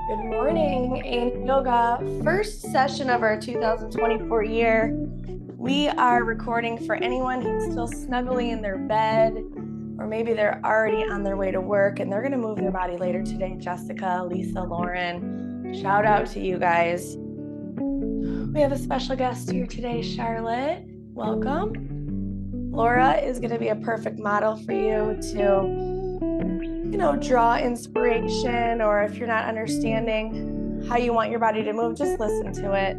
Good morning, A&EYoga. First session of our 2024 year. We are recording for anyone who's still snugly in their bed, or maybe they're already on their way to work and they're going to move their body later today. Jessica, Lisa, Lauren, shout out to you guys. We have a special guest here today, Charlotte. Welcome. Laura is going to be a perfect model for you to draw inspiration, or if you're not understanding how you want your body to move, just listen to it.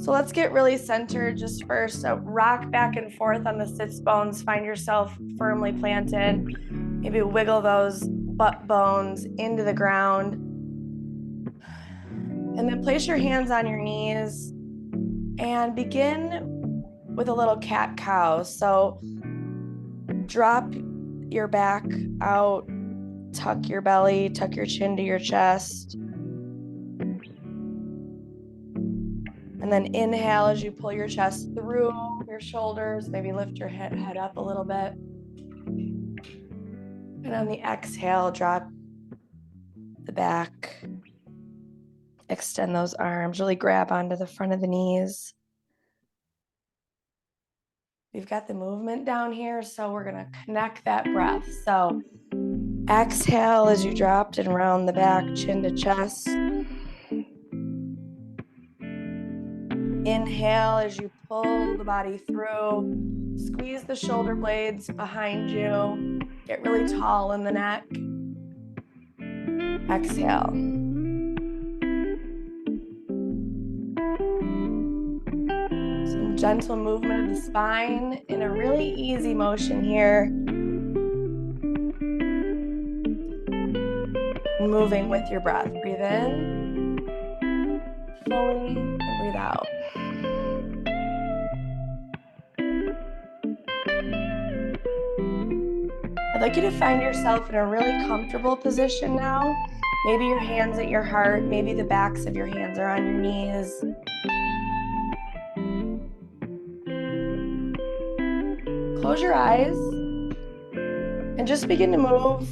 So let's get really centered just first. So rock back and forth on the sits bones. Find yourself firmly planted. Maybe wiggle those butt bones into the ground. And then place your hands on your knees and begin with a little cat-cow. So drop your back out. Tuck your belly, tuck your chin to your chest. And then inhale as you pull your chest through your shoulders. Maybe lift your head up a little bit. And on the exhale, drop the back. Extend those arms. Really grab onto the front of the knees. We've got the movement down here, so we're going to connect that breath. So exhale as you dropped and round the back, chin to chest. Inhale as you pull the body through. Squeeze the shoulder blades behind you. Get really tall in the neck. Exhale. Some gentle movement of the spine in a really easy motion here. Moving with your breath. Breathe in fully and breathe out. I'd like you to find yourself in a really comfortable position now. Maybe your hands at your heart, maybe the backs of your hands are on your knees. Close your eyes and just begin to move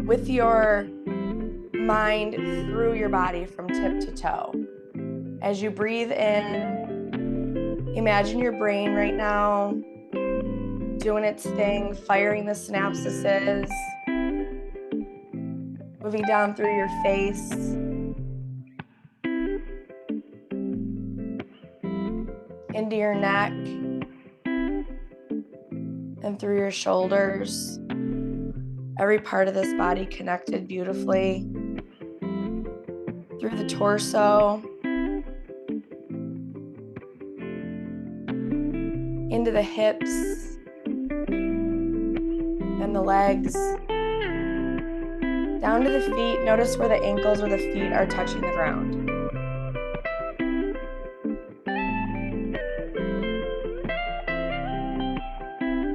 with your mind through your body from tip to toe. As you breathe in, imagine your brain right now doing its thing, firing the synapses, moving down through your face, into your neck, and through your shoulders. Every part of this body connected beautifully. Through the torso, into the hips and the legs, down to the feet. Notice where the ankles or the feet are touching the ground.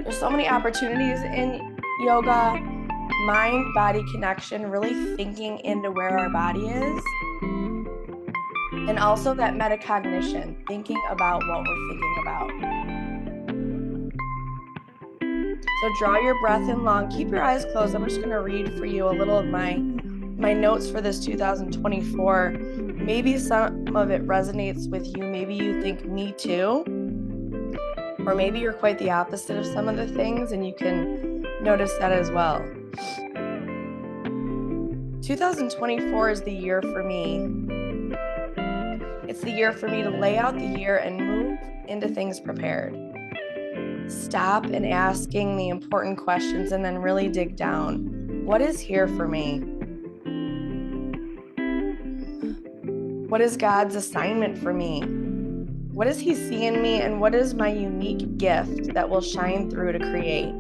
There's so many opportunities in yoga. Mind-body connection, really thinking into where our body is. And also that metacognition, thinking about what we're thinking about. So draw your breath in long. Keep your eyes closed. I'm just going to read for you a little of my notes for this 2024. Maybe some of it resonates with you. Maybe you think, me too. Or maybe you're quite the opposite of some of the things, and you can notice that as well. 2024 is the year for me. It's the year for me to lay out the year and move into things prepared. Stop and asking the important questions and then really dig down. What is here for me? What is God's assignment for me? What does He see in me, and what is my unique gift that will shine through to create?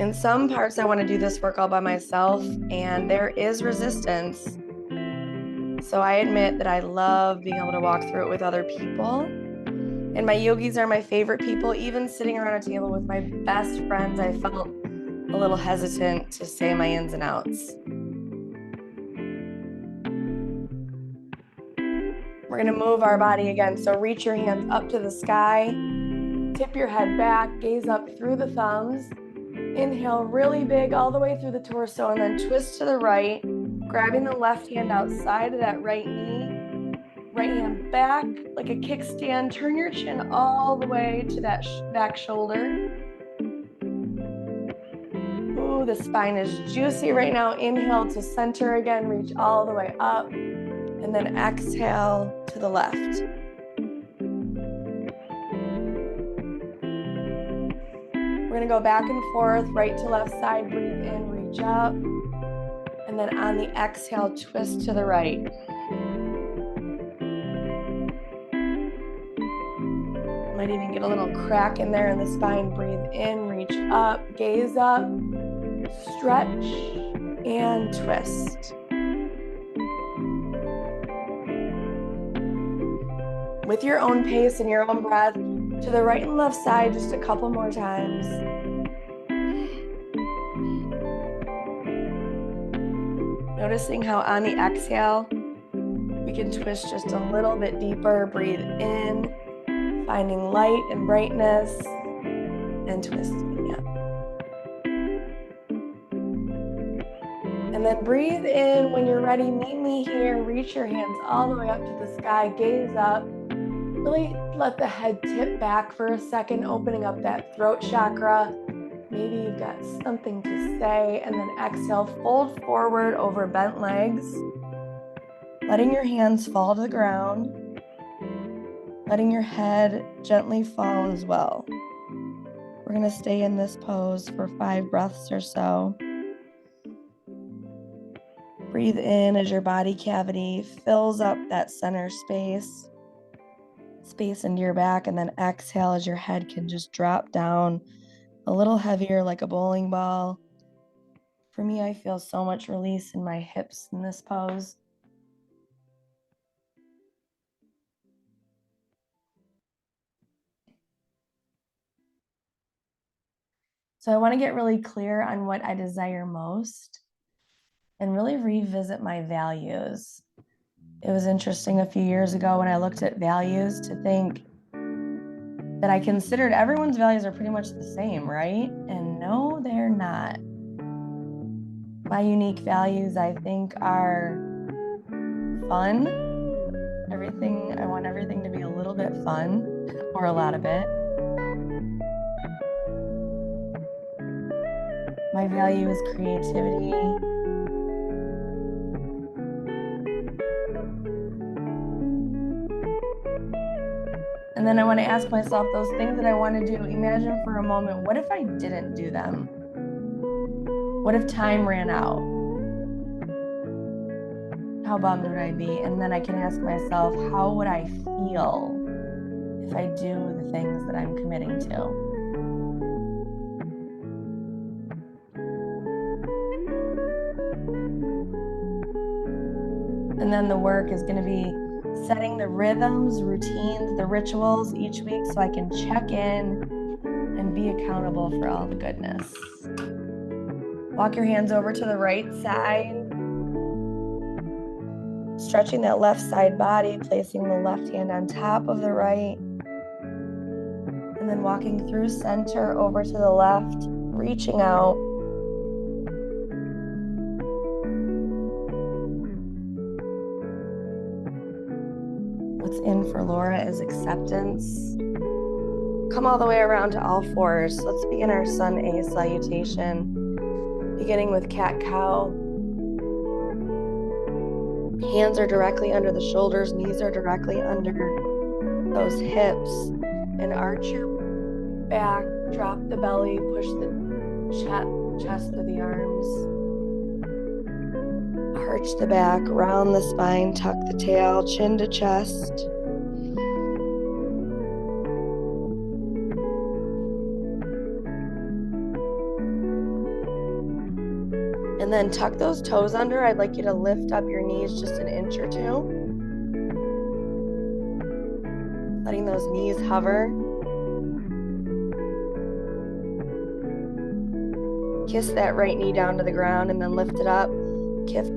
In some parts, I want to do this work all by myself, and there is resistance. So I admit that I love being able to walk through it with other people. And my yogis are my favorite people. Even sitting around a table with my best friends, I felt a little hesitant to say my ins and outs. We're going to move our body again. So reach your hands up to the sky. Tip your head back, gaze up through the thumbs. Inhale really big all the way through the torso, and then twist to the right, grabbing the left hand outside of that right knee. Right hand back like a kickstand. Turn your chin all the way to that back shoulder. Ooh, the spine is juicy right now. Inhale to center again, reach all the way up, and then exhale to the left. We're gonna go back and forth, right to left side, breathe in, reach up, and then on the exhale, twist to the right. Might even get a little crack in there in the spine. Breathe in, reach up, gaze up, stretch, and twist. With your own pace and your own breath, to the right and left side just a couple more times. Noticing how on the exhale, we can twist just a little bit deeper. Breathe in, finding light and brightness, and twisting up. And then breathe in. When you're ready, meet me here. Reach your hands all the way up to the sky. Gaze up. Really let the head tip back for a second, opening up that throat chakra. Maybe you've got something to say. And then exhale, fold forward over bent legs. Letting your hands fall to the ground. Letting your head gently fall as well. We're going to stay in this pose for 5 breaths or so. Breathe in as your body cavity fills up that center space into your back, and then exhale as your head can just drop down a little heavier like a bowling ball. For me, I feel so much release in my hips in this pose. So I want to get really clear on what I desire most and really revisit my values. It was interesting a few years ago when I looked at values to think that I considered everyone's values are pretty much the same, right? And no, they're not. My unique values, I think, are fun. I want everything to be a little bit fun, or a lot of it. My value is creativity. And then I want to ask myself those things that I want to do. Imagine for a moment, what if I didn't do them? What if time ran out? How bummed would I be? And then I can ask myself, how would I feel if I do the things that I'm committing to? And then the work is going to be setting the rhythms, routines, the rituals each week so I can check in and be accountable for all the goodness. Walk your hands over to the right side. Stretching that left side body, placing the left hand on top of the right. And then walking through center over to the left, reaching out. What's in for Laura is acceptance. Come all the way around to all fours. Let's begin our Sun A salutation. Beginning with cat-cow. Hands are directly under the shoulders, knees are directly under those hips. And arch your back, drop the belly, push the chest through the arms. Arch the back, round the spine, tuck the tail, chin to chest. And then tuck those toes under. I'd like you to lift up your knees just an inch or two. Letting those knees hover. Kiss that right knee down to the ground and then lift it up. Kiss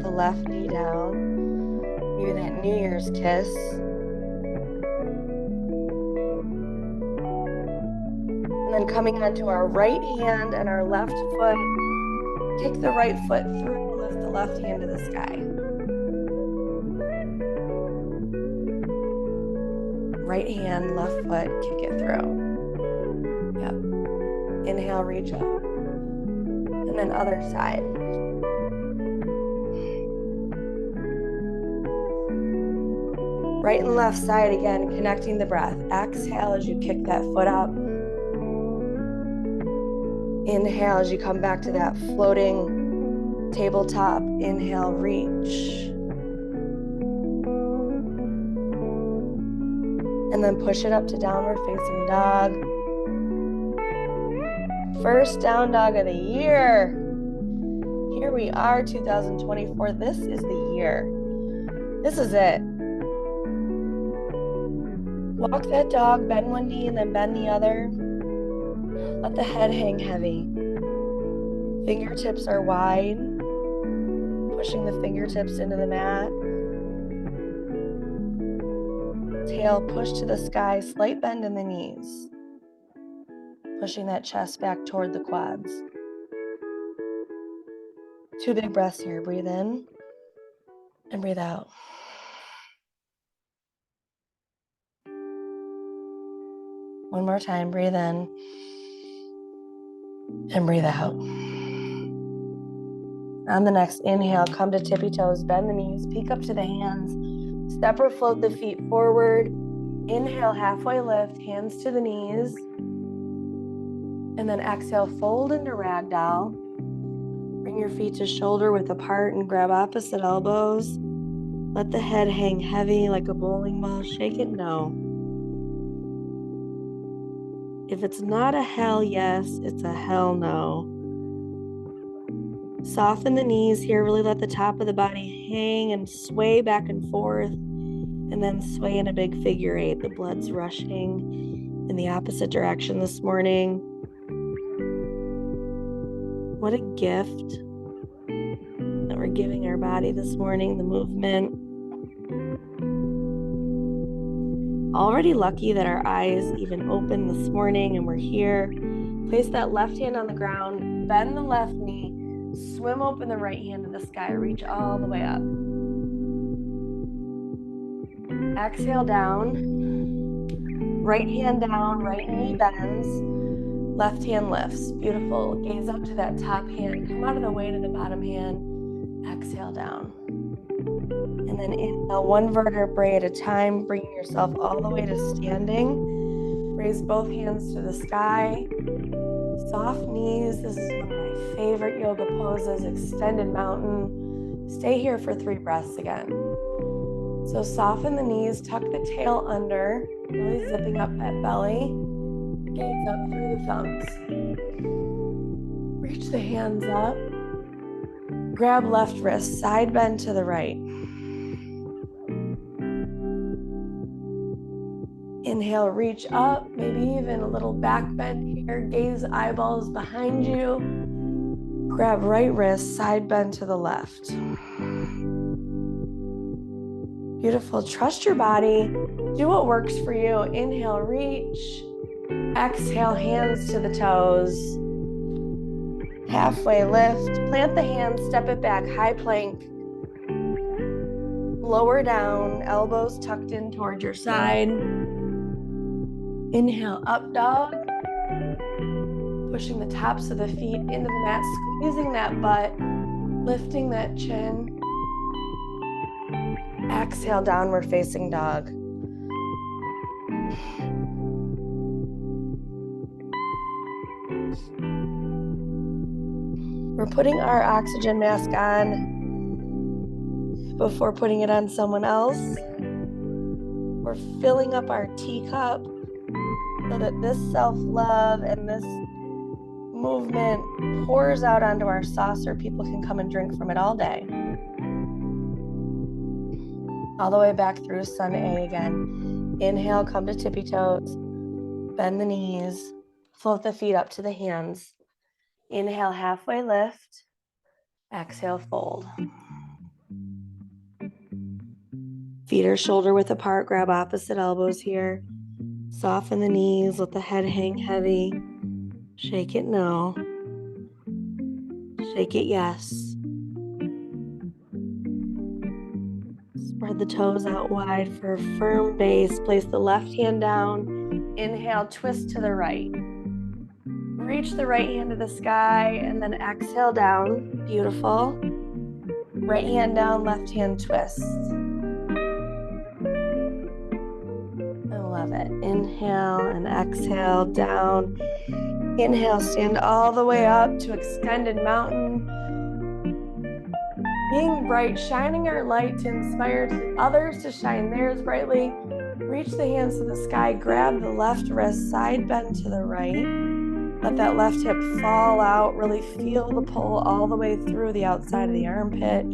the left knee down. Maybe that New Year's kiss. then coming onto our right hand and our left foot, kick the right foot through, lift the left hand to the sky. Right hand, left foot, kick it through. Yep. Inhale, reach up. And then other side. Right and left side again, connecting the breath. Exhale as you kick that foot up. Inhale as you come back to that floating tabletop. Inhale, reach. And then push it up to downward facing dog. First down dog of the year. Here we are, 2024. This is the year. This is it. Walk that dog, bend one knee and then bend the other. Let the head hang heavy. Fingertips are wide. Pushing the fingertips into the mat. Tail push to the sky, slight bend in the knees. Pushing that chest back toward the quads. 2 big breaths here. Breathe in and breathe out. One more time. Breathe in and breathe out. On the next inhale, come to tippy toes, bend the knees, peek up to the hands, step or float the feet forward. Inhale, halfway lift, hands to the knees. And then exhale, fold into ragdoll. Bring your feet to shoulder width apart and grab opposite elbows. Let the head hang heavy like a bowling ball. Shake it no. If it's not a hell yes, it's a hell no. Soften the knees here. Really let the top of the body hang and sway back and forth. And then sway in a big figure 8. The blood's rushing in the opposite direction this morning. What a gift that we're giving our body this morning, the movement. Already lucky that our eyes even opened this morning and we're here. Place that left hand on the ground, bend the left knee, swim open the right hand to the sky, reach all the way up. Exhale down, right hand down, right knee bends, left hand lifts. Beautiful. Gaze up to that top hand, come out of the way to the bottom hand, exhale down. And then inhale 1 vertebrae at a time, bringing yourself all the way to standing. Raise both hands to the sky. Soft knees. This is one of my favorite yoga poses, extended mountain. Stay here for 3 breaths again. So soften the knees, tuck the tail under, really zipping up that belly. Gaze up through the thumbs. Reach the hands up. Grab left wrist, side bend to the right. Inhale, reach up, maybe even a little back bend here. Gaze eyeballs behind you. Grab right wrist, side bend to the left. Beautiful. Trust your body. Do what works for you. Inhale, reach. Exhale, hands to the toes. Halfway lift. Plant the hands, step it back, high plank. Lower down, elbows tucked in towards your side. Inhale, up dog. Pushing the tops of the feet into the mat, squeezing that butt, lifting that chin. Exhale, downward facing dog. We're putting our oxygen mask on before putting it on someone else. We're filling up our teacup so that this self-love and this movement pours out onto our saucer. People can come and drink from it all day. All the way back through Sun A again. Inhale, come to tippy toes. Bend the knees. Float the feet up to the hands. Inhale, halfway lift. Exhale, fold. Feet are shoulder width apart. Grab opposite elbows here. Soften the knees. Let the head hang heavy. Shake it no. Shake it yes. Spread the toes out wide for a firm base. Place the left hand down. Inhale, twist to the right. Reach the right hand to the sky and then exhale down. Beautiful. Right hand down, left hand twist. I love it. Inhale and exhale down. Inhale, stand all the way up to extended mountain. Being bright, shining our light to inspire others to shine theirs brightly. Reach the hands to the sky, grab the left wrist, side bend to the right. Let that left hip fall out. Really feel the pull all the way through the outside of the armpit.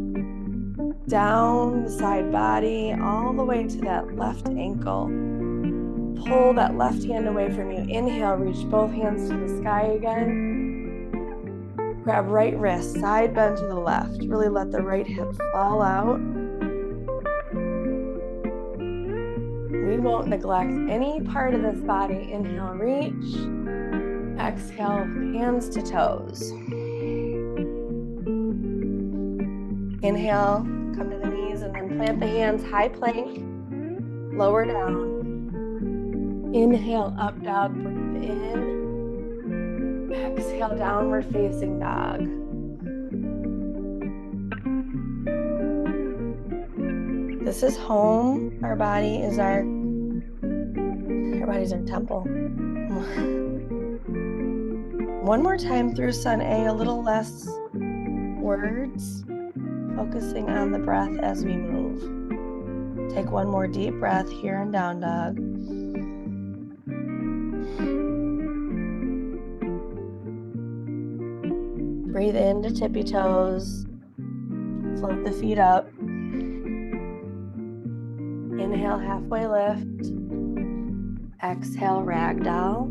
Down the side body, all the way to that left ankle. Pull that left hand away from you. Inhale, reach both hands to the sky again. Grab right wrist, side bend to the left. Really let the right hip fall out. We won't neglect any part of this body. Inhale, reach. Exhale, hands to toes. Inhale, come to the knees and then plant the hands, high plank, lower down. Inhale, up dog, breathe in. Exhale, downward facing dog. This is home. Our body is our body's our temple. One more time through Sun A, a little less words, focusing on the breath as we move. Take one more deep breath here in down dog. Breathe into tippy toes. Float the feet up. Inhale, halfway lift. Exhale, ragdoll.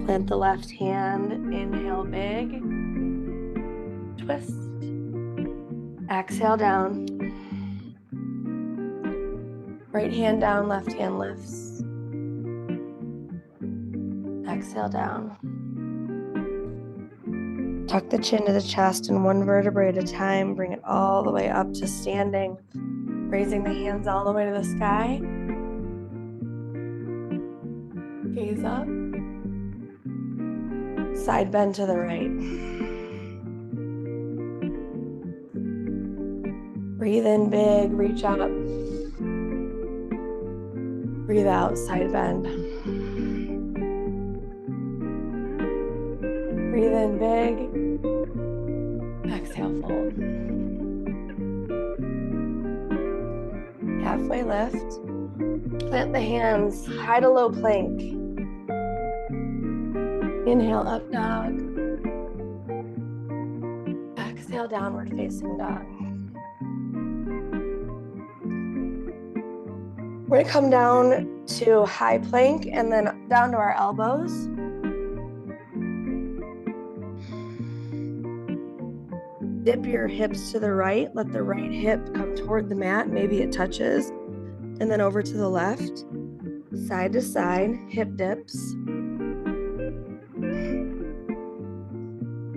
Plant the left hand. Inhale, big. Twist. Exhale, down. Right hand down, left hand lifts. Exhale down. Tuck the chin to the chest and one vertebrae at a time. Bring it all the way up to standing. Raising the hands all the way to the sky. Gaze up. Side bend to the right. Breathe in big, reach up. Breathe out, side bend. Breathe in big. Exhale, fold. Halfway lift. Plant the hands, high to low plank. Inhale, up dog. Exhale, downward facing dog. We're gonna come down to high plank and then down to our elbows. Dip your hips to the right. Let the right hip come toward the mat. Maybe it touches. And then over to the left. Side to side, hip dips.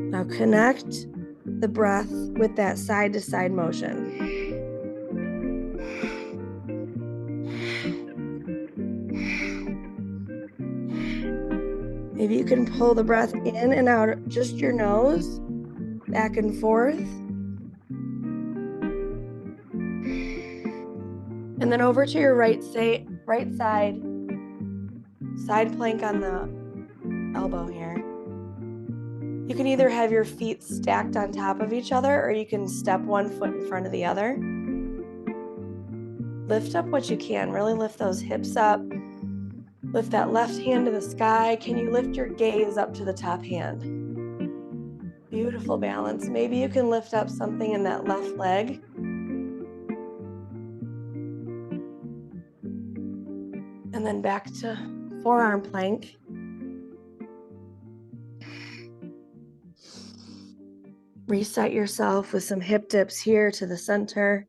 Now connect the breath with that side to side motion. Maybe you can pull the breath in and out just your nose, back and forth. And then over to your right side, side plank on the elbow here. You can either have your feet stacked on top of each other or you can step one foot in front of the other. Lift up what you can, really lift those hips up. Lift that left hand to the sky. Can you lift your gaze up to the top hand? Beautiful balance. Maybe you can lift up something in that left leg. And then back to forearm plank. Reset yourself with some hip dips here to the center.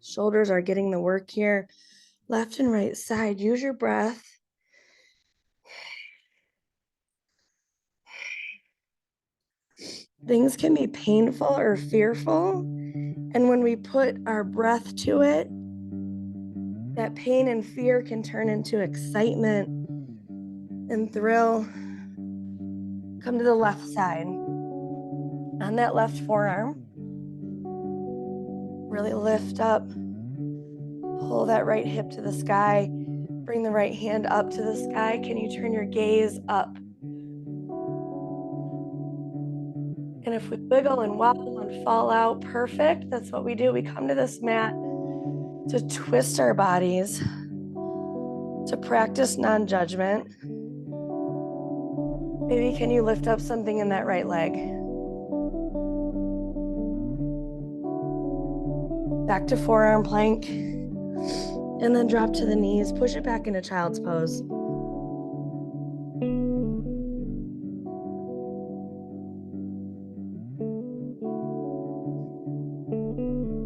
Shoulders are getting the work here. left and right side. Use your breath. Things can be painful or fearful, and when we put our breath to it, that pain and fear can turn into excitement and thrill. Come to the left side. On that left forearm, really lift up. Pull that right hip to the sky. Bring the right hand up to the sky. Can you turn your gaze up? And if we wiggle and wobble and fall out, perfect. That's what we do. We come to this mat to twist our bodies, to practice non-judgment. Maybe can you lift up something in that right leg? Back to forearm plank. And then drop to the knees. Push it back into child's pose.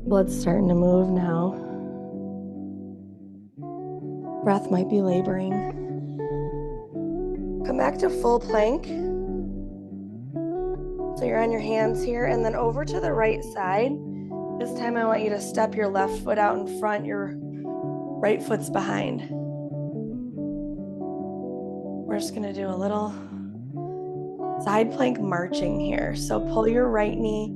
Blood's starting to move now. Breath might be laboring. Come back to full plank. So you're on your hands here, and then over to the right side. This time I want you to step your left foot out in front, your right foot's behind. We're just gonna do a little side plank marching here. So pull your right knee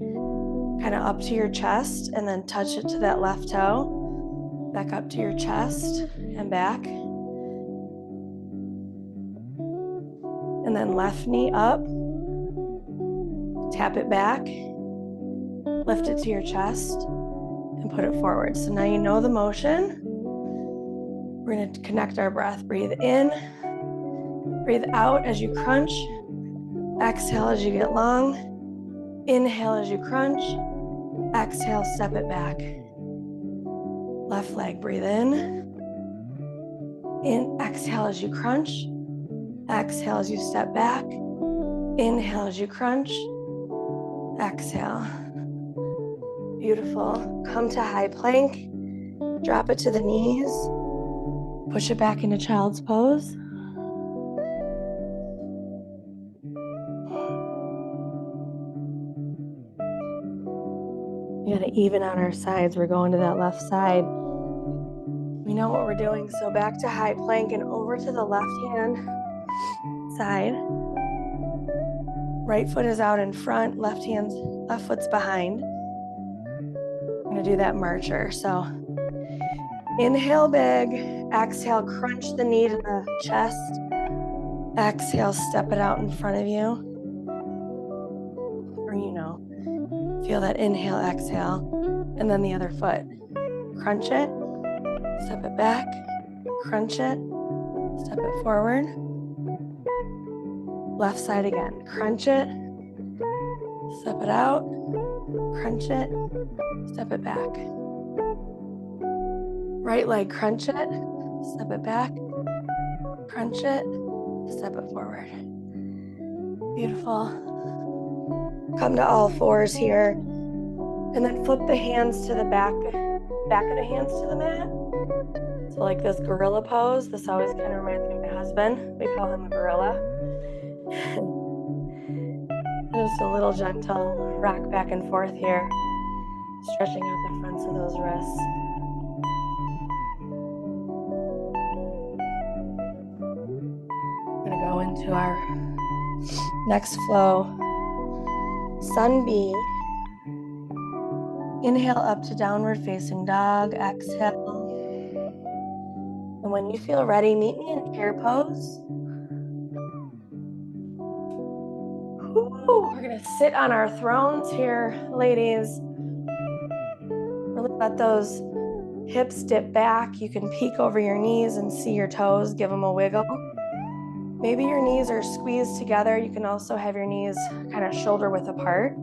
kind of up to your chest and then touch it to that left toe. Back up to your chest and back. And then left knee up. Tap it back. Lift it to your chest and put it forward. So now you know the motion. We're going to connect our breath. Breathe in. Breathe out as you crunch. Exhale as you get long. Inhale as you crunch. Exhale, step it back. Left leg, breathe in. Exhale as you crunch. Exhale as you step back. Inhale as you crunch. Exhale. Beautiful. Come to high plank. Drop it to the knees. Push it back into child's pose. We gotta even on our sides. We're going to that left side. We know what we're doing. So back to high plank and over to the left hand side. Right foot is out in front, left foot's behind. I'm gonna do that marcher. So inhale big, exhale, crunch the knee to the chest. Exhale, step it out in front of you. Or feel that inhale, exhale, and then the other foot. Crunch it, step it back, crunch it, step it forward. Left side again, crunch it, step it out, crunch it, step it back. Right leg, crunch it, step it back, crunch it, step it forward. Beautiful. Come to all fours here, and then flip the hands to the back of the hands to the mat. So like this gorilla pose, this always kind of reminds me of my husband. We call him a gorilla. Just a little gentle rock back and forth here, stretching out the fronts of those wrists. We're gonna go into our next flow. Sun B. Inhale up to downward facing dog. Exhale. And when you feel ready, meet me in chair pose. We're gonna sit on our thrones here, ladies. Really let those hips dip back. You can peek over your knees and see your toes. Give them a wiggle. Maybe your knees are squeezed together. You can also have your knees kind of shoulder width apart.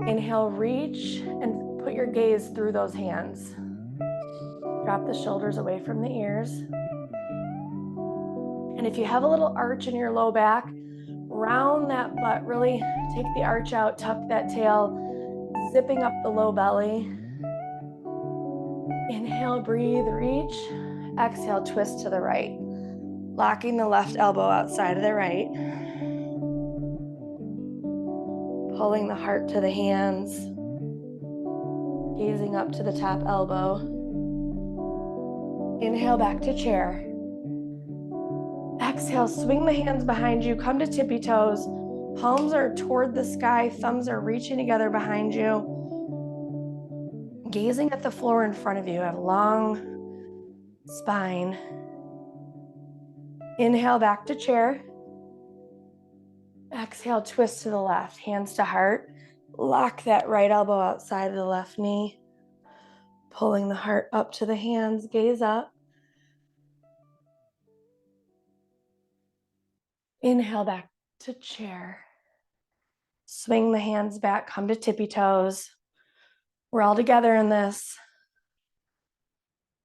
Inhale, reach and put your gaze through those hands. Drop the shoulders away from the ears. And if you have a little arch in your low back, round that butt, really take the arch out, tuck that tail, zipping up the low belly. Inhale, breathe, reach. Exhale, twist to the right. Locking the left elbow outside of the right. Pulling the heart to the hands. Gazing up to the top elbow. Inhale back to chair. Exhale, swing the hands behind you. Come to tippy toes. Palms are toward the sky. Thumbs are reaching together behind you. Gazing at the floor in front of you. Have a long spine. Inhale back to chair. Exhale, twist to the left. Hands to heart. Lock that right elbow outside of the left knee. Pulling the heart up to the hands. Gaze up. Inhale back to chair. Swing the hands back. Come to tippy toes. We're all together in this.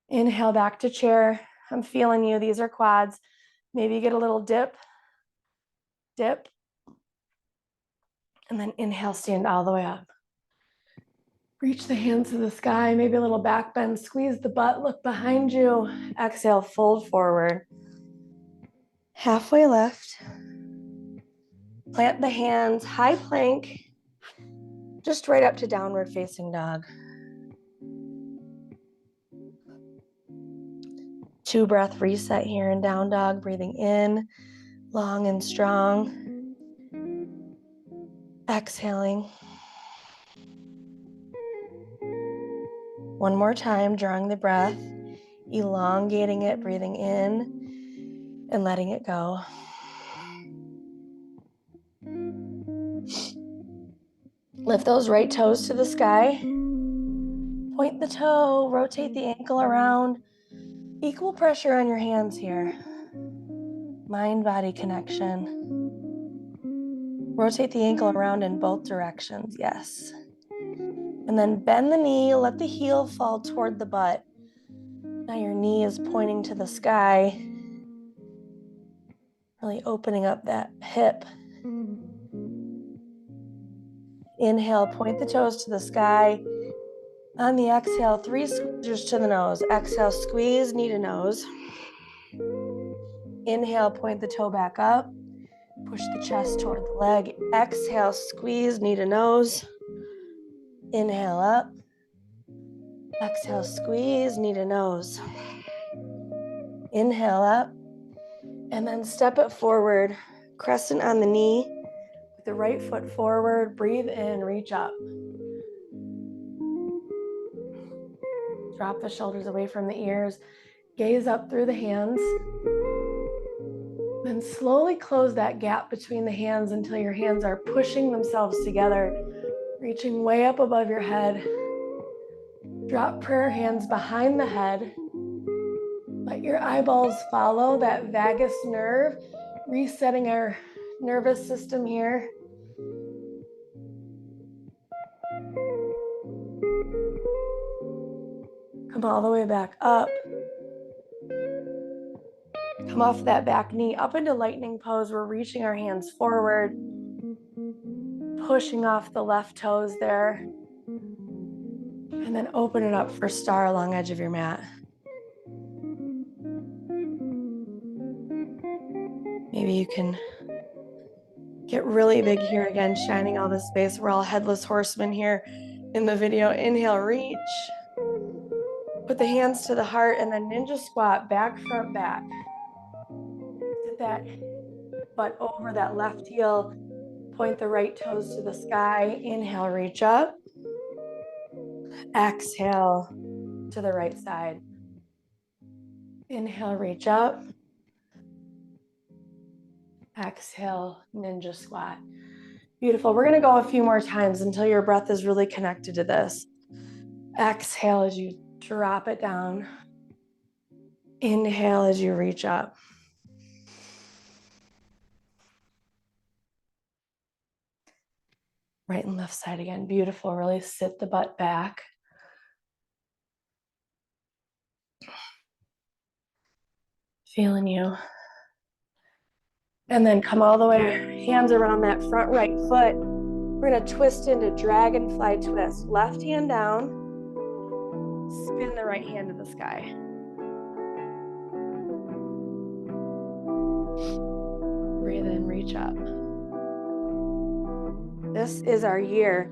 Inhale back to chair. I'm feeling you. These are quads. Maybe you get a little dip. Dip. And then inhale, stand all the way up. Reach the hands to the sky. Maybe a little back bend. Squeeze the butt. Look behind you. Exhale, fold forward. Halfway lift. Plant the hands. High plank. Just right up to downward facing dog. 2 breath reset here in down dog. Breathing in, long and strong. Exhaling. One more time, drawing the breath, elongating it, breathing in and letting it go. Lift those right toes to the sky. Point the toe, rotate the ankle around. Equal pressure on your hands here. Mind-body connection. Rotate the ankle around in both directions, yes. And then bend the knee, let the heel fall toward the butt. Now your knee is pointing to the sky. Really opening up that hip. Inhale, point the toes to the sky. On the exhale, 3 squeezers to the nose. Exhale, squeeze, knee to nose. Inhale, point the toe back up. Push the chest toward the leg. Exhale, squeeze, knee to nose. Inhale up. Exhale, squeeze, knee to nose. Inhale up. And then step it forward. Crescent on the knee. With the right foot forward. Breathe in, reach up. Drop the shoulders away from the ears. Gaze up through the hands. Then slowly close that gap between the hands until your hands are pushing themselves together, reaching way up above your head. Drop prayer hands behind the head. Let your eyeballs follow that vagus nerve, resetting our nervous system here. Come all the way back up. Come off that back knee, up into lightning pose. We're reaching our hands forward, pushing off the left toes there. And then open it up for star along edge of your mat. Maybe you can get really big here again, shining all this space. We're all headless horsemen here in the video. Inhale, reach. Put the hands to the heart and then ninja squat, back, front, back. Sit that butt over that left heel. Point the right toes to the sky. Inhale, reach up. Exhale to the right side. Inhale, reach up. Exhale, ninja squat. Beautiful. We're going to go a few more times until your breath is really connected to this. Exhale as you drop it down. Inhale as you reach up. Right and left side again. Beautiful. Really sit the butt back. Feeling you. And then come all the way, hands around that front right foot. We're going to twist into dragonfly twist. Left hand down. Spin the right hand to the sky. Breathe in, reach up. This is our year.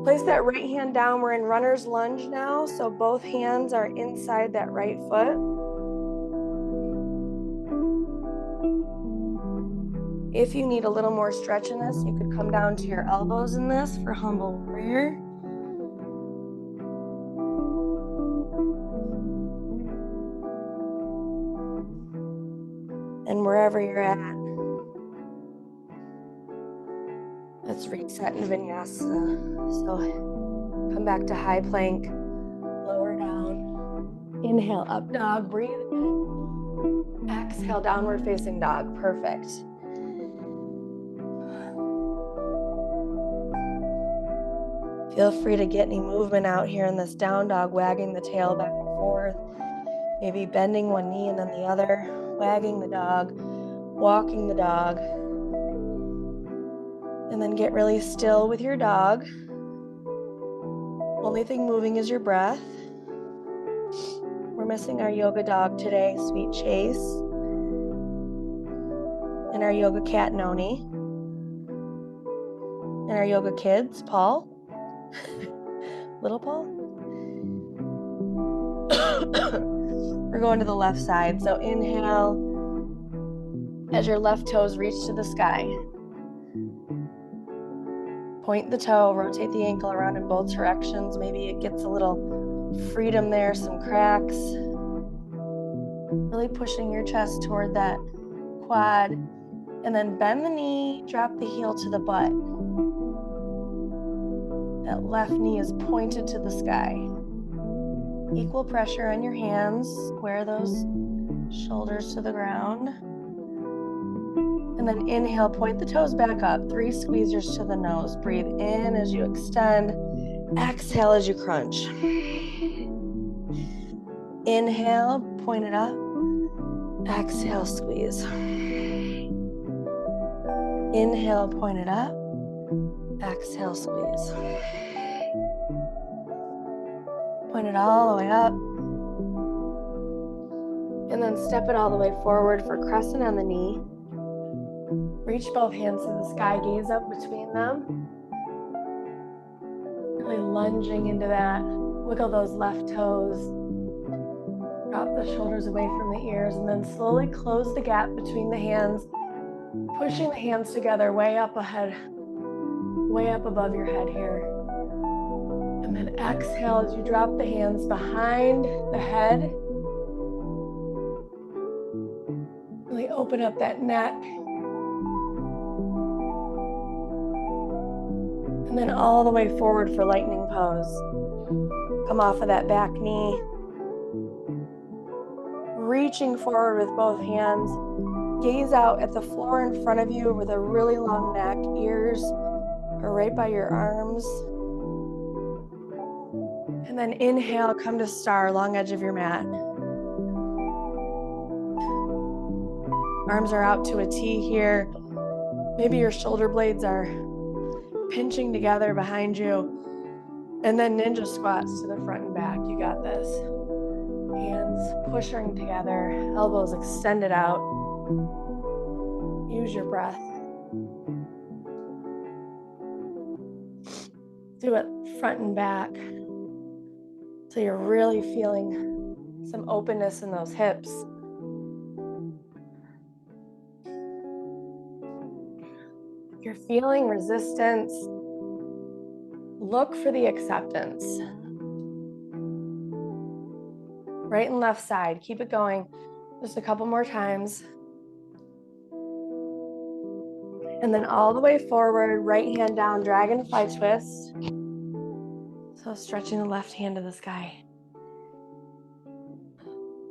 Place that right hand down. We're in runner's lunge now, so both hands are inside that right foot. If you need a little more stretch in this, you could come down to your elbows in this for humble warrior. And wherever you're at, let's reset in vinyasa. So come back to high plank, lower down. Inhale, up dog, breathe in. Exhale, downward facing dog. Perfect. Feel free to get any movement out here in this down dog, wagging the tail back and forth. Maybe bending one knee and then the other, wagging the dog, walking the dog. And then get really still with your dog. Only thing moving is your breath. We're missing our yoga dog today, Sweet Chase. And our yoga cat, Noni. And our yoga kids, Paul. Little Paul. We're going to the left side. So inhale as your left toes reach to the sky. Point the toe, rotate the ankle around in both directions. Maybe it gets a little freedom there, some cracks. Really pushing your chest toward that quad. And then bend the knee, drop the heel to the butt. That left knee is pointed to the sky. Equal pressure on your hands. Square those shoulders to the ground. And then inhale, point the toes back up. 3 squeezers to the nose. Breathe in as you extend. Exhale as you crunch. Inhale, point it up. Exhale, squeeze. Inhale, point it up. Exhale, squeeze. Point it all the way up. And then step it all the way forward for crescent on the knee. Reach both hands to the sky, gaze up between them. Really lunging into that. Wiggle those left toes. Drop the shoulders away from the ears, and then slowly close the gap between the hands, pushing the hands together way up ahead, way up above your head here. And then exhale as you drop the hands behind the head. Really open up that neck. And then all the way forward for lightning pose. Come off of that back knee. Reaching forward with both hands. Gaze out at the floor in front of you with a really long neck. Ears are right by your arms. And then inhale, come to star, long edge of your mat. Arms are out to a T here. Maybe your shoulder blades are pinching together behind you. And then ninja squats to the front and back. You got this. Hands pushing together, elbows extended out. Use your breath. Do it front and back. So you're really feeling some openness in those hips. If you're feeling resistance, look for the acceptance. Right and left side. Keep it going. Just a couple more times. And then all the way forward, right hand down, dragonfly twist. So stretching the left hand to the sky.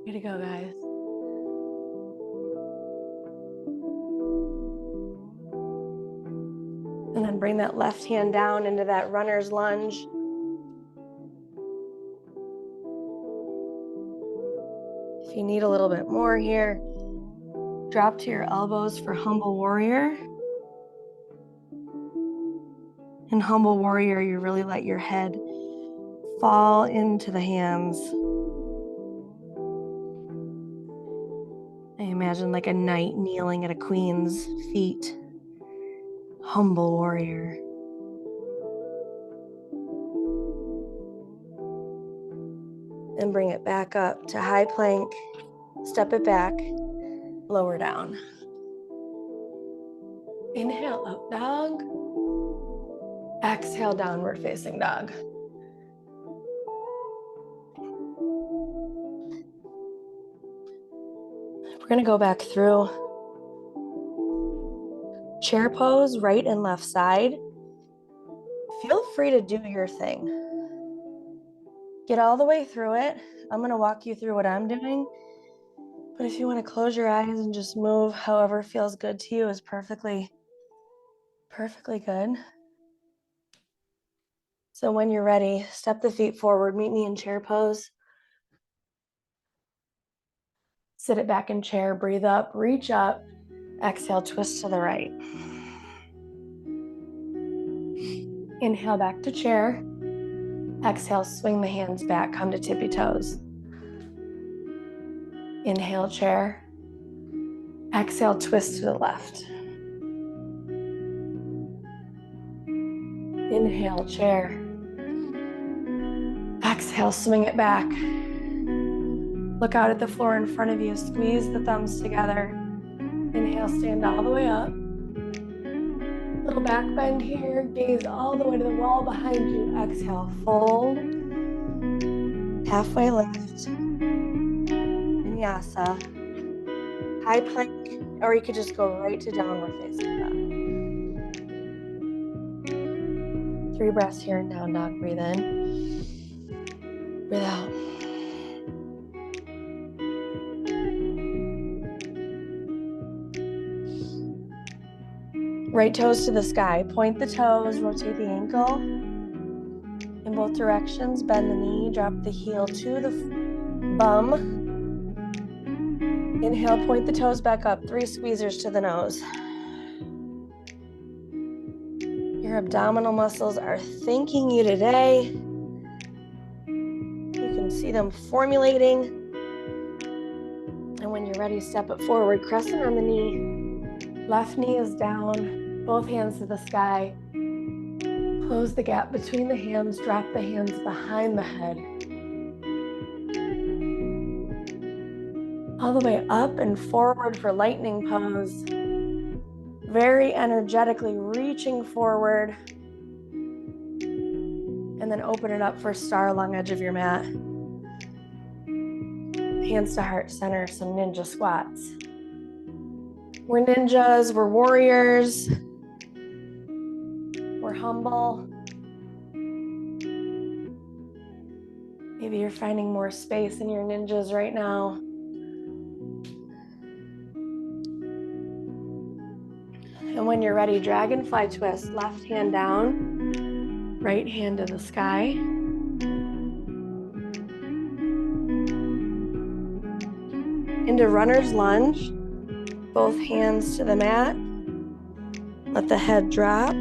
Way to go, guys. And then bring that left hand down into that runner's lunge. If you need a little bit more here, drop to your elbows for humble warrior. In humble warrior, you really let your head fall into the hands. Amen. imagine like a knight kneeling at a queen's feet. Humble warrior. And bring it back up to high plank. Step it back, lower down. Inhale, up dog. Exhale, downward facing dog. We're gonna go back through chair pose, right and left side. Feel free to do your thing. Get all the way through it. I'm gonna walk you through what I'm doing. But if you want to close your eyes and just move however feels good to you is perfectly good. So when you're ready, step the feet forward, meet me in chair pose. Sit it back in chair, breathe up, reach up, exhale, twist to the right. Inhale back to chair. Exhale, swing the hands back, come to tippy toes. Inhale, chair. Exhale, twist to the left. Inhale, chair. Exhale, swing it back. Look out at the floor in front of you. Squeeze the thumbs together. Inhale, stand all the way up. Little back bend here. Gaze all the way to the wall behind you. Exhale, fold. Halfway lift. Vinyasa. High plank, or you could just go right to downward facing dog. 3 breaths here in down dog. Breathe in. Breathe out. Right toes to the sky. Point the toes, rotate the ankle in both directions. Bend the knee, drop the heel to the bum. Inhale, point the toes back up. 3 squeezers to the nose. Your abdominal muscles are thanking you today. You can see them formulating. And when you're ready, step it forward, crescent on the knee. Left knee is down, both hands to the sky. Close the gap between the hands, drop the hands behind the head. All the way up and forward for lightning pose. Very energetically reaching forward. And then open it up for star along edge of your mat. Hands to heart center, some ninja squats. We're ninjas, we're warriors. We're humble. Maybe you're finding more space in your ninjas right now. And when you're ready, dragonfly twist, left hand down, right hand to the sky. Into runner's lunge, both hands to the mat. Let the head drop.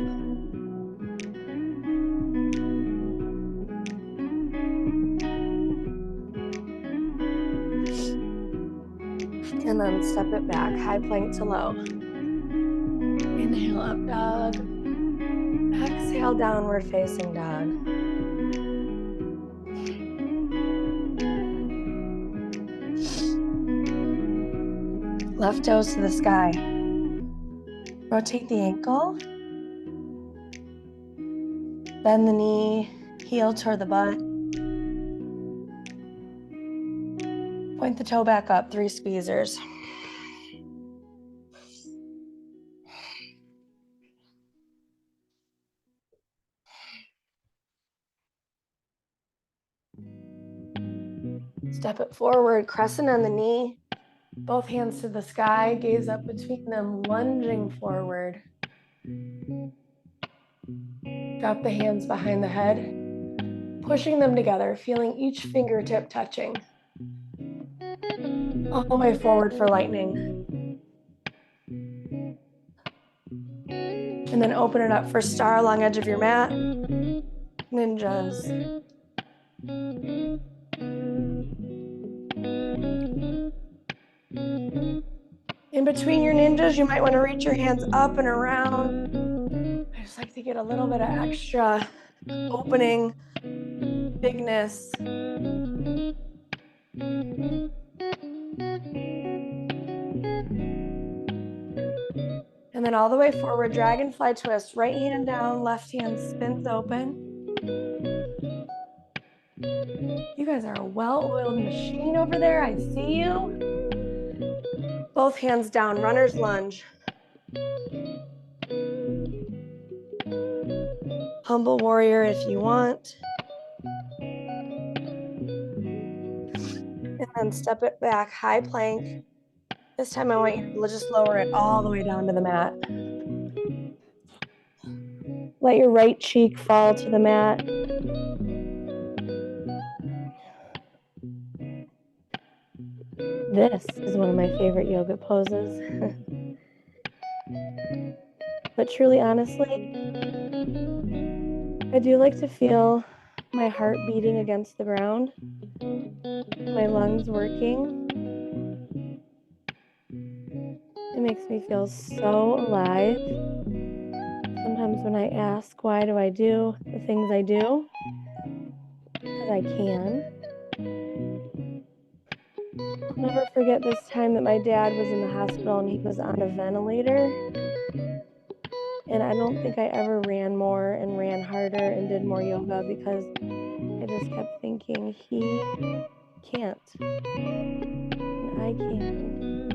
And then step it back, high plank to low. Inhale, up dog. Exhale, downward facing dog. Left toes to the sky. Rotate the ankle. Bend the knee, heel toward the butt. Point the toe back up, 3 squeezers. Step it forward, crescent on the knee. Both hands to the sky, gaze up between them, lunging forward. Drop the hands behind the head, pushing them together, feeling each fingertip touching. All the way forward for lightning. And then open it up for star along edge of your mat. Ninjas. between your ninjas, you might want to reach your hands up and around. I just like to get a little bit of extra opening, bigness. And then all the way forward, dragonfly twist, right hand down, left hand spins open. You guys are a well-oiled machine over there. I see you. Both hands down, runner's lunge. Humble warrior if you want. And then step it back, high plank. This time I want you to just lower it all the way down to the mat. Let your right cheek fall to the mat. This is one of my favorite yoga poses. But truly, honestly, I do like to feel my heart beating against the ground, my lungs working. It makes me feel so alive. Sometimes when I ask, why do I do the things I do? Because I can. I'll never forget this time that my dad was in the hospital and he was on a ventilator. And I don't think I ever ran more and ran harder and did more yoga because I just kept thinking, he can't. And I can.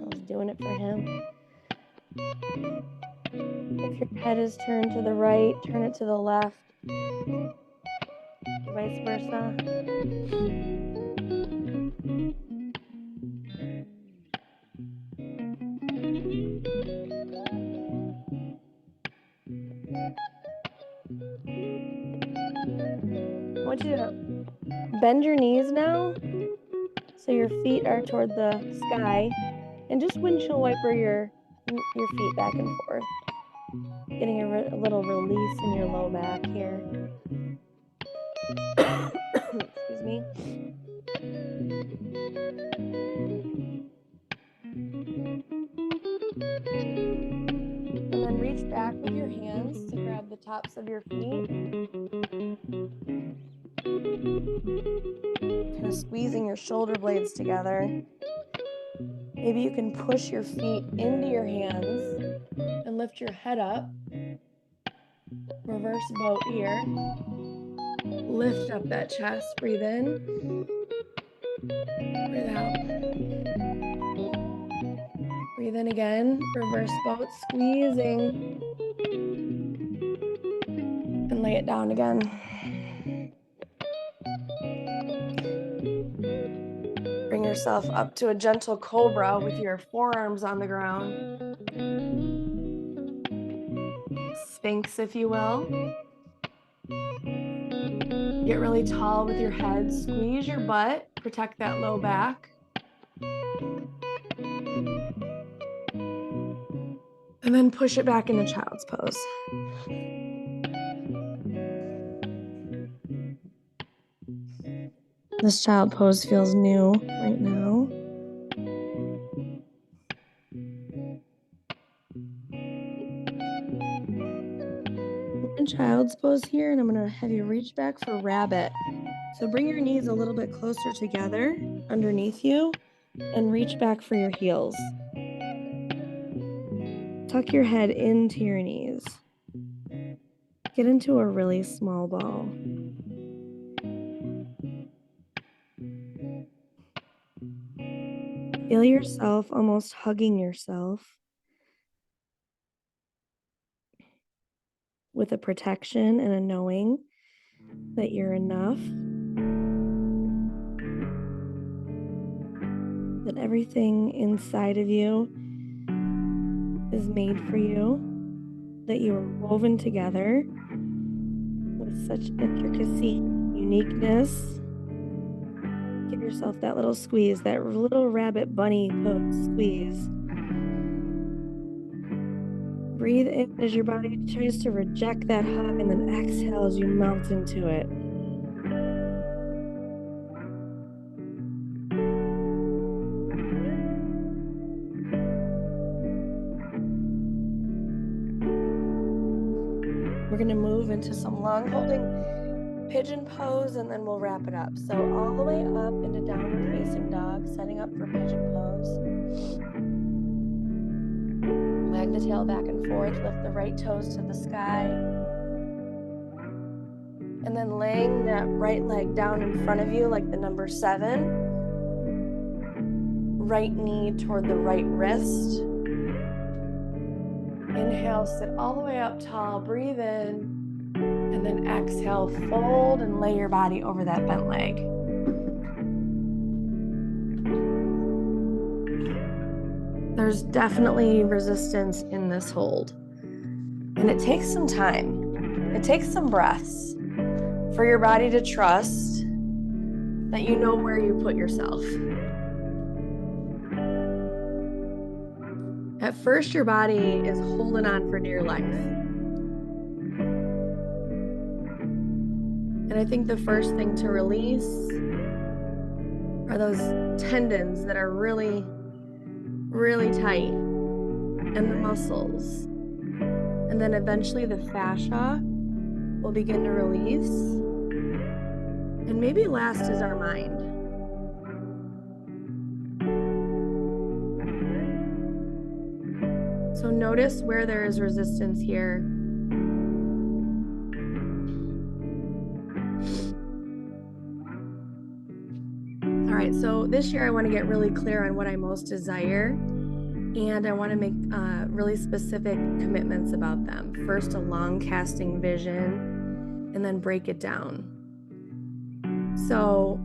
I was doing it for him. If your head is turned to the right, turn it to the left. Vice versa. I want you to bend your knees now so your feet are toward the sky, and just windshield wiper your feet back and forth, getting a little release in your low back here. Excuse me. And then reach back with your hands to grab the tops of your feet. Kind of squeezing your shoulder blades together. Maybe you can push your feet into your hands and lift your head up. Reverse boat here. Lift up that chest. Breathe in. Breathe out. Breathe in again. Reverse boat. Squeezing. And lay it down again. Bring yourself up to a gentle cobra with your forearms on the ground. Sphinx, if you will. Get really tall with your head. Squeeze your butt. Protect that low back. And then push it back into child's pose. This child pose feels new right now. We're in child's pose here, and I'm going to have you reach back for rabbit. So bring your knees a little bit closer together underneath you and reach back for your heels. Tuck your head into your knees. Get into a really small ball. Feel yourself almost hugging yourself with a protection and a knowing that you're enough, that everything inside of you is made for you, that you are woven together with such intricacy, uniqueness. Give yourself that little squeeze, that little rabbit bunny pose squeeze. Breathe in as your body tries to reject that hug, and then exhale as you melt into it. We're going to move into some long holding pigeon pose, and then we'll wrap it up. So all the way up into downward facing dog, setting up for pigeon pose. Wag the tail back and forth, lift the right toes to the sky. And then laying that right leg down in front of you like the number 7. Right knee toward the right wrist. Inhale, sit all the way up tall, breathe in. And then exhale, fold and lay your body over that bent leg. There's definitely resistance in this hold. And it takes some time. It takes some breaths for your body to trust that you know where you put yourself. At first, your body is holding on for dear life. And I think the first thing to release are those tendons that are really, really tight, and the muscles. And then eventually the fascia will begin to release. And maybe last is our mind. So notice where there is resistance here. All right, so this year I want to get really clear on what I most desire, and I want to make really specific commitments about them. First, a long casting vision, and then break it down. So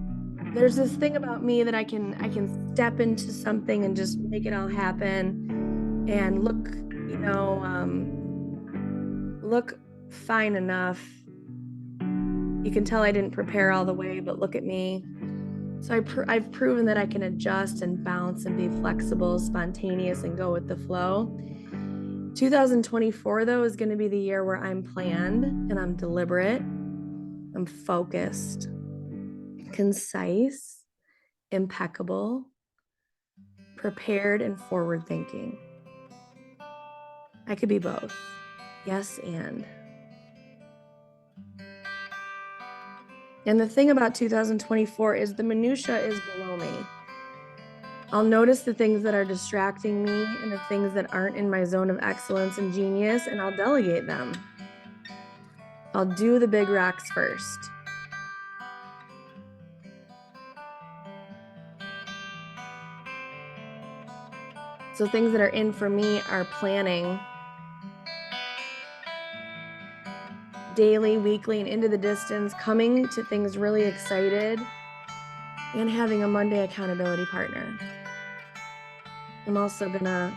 there's this thing about me that I can step into something and just make it all happen and look, look fine enough. You can tell I didn't prepare all the way, but look at me. So I've proven that I can adjust and bounce and be flexible, spontaneous, and go with the flow. 2024, though, is going to be the year where I'm planned and I'm deliberate. I'm focused, concise, impeccable, prepared, and forward-thinking. I could be both. Yes, and. And the thing about 2024 is the minutia is below me. I'll notice the things that are distracting me and the things that aren't in my zone of excellence and genius, and I'll delegate them. I'll do the big rocks first. So things that are in for me are planning daily, weekly, and into the distance, coming to things really excited, and having a Monday accountability partner. I'm also gonna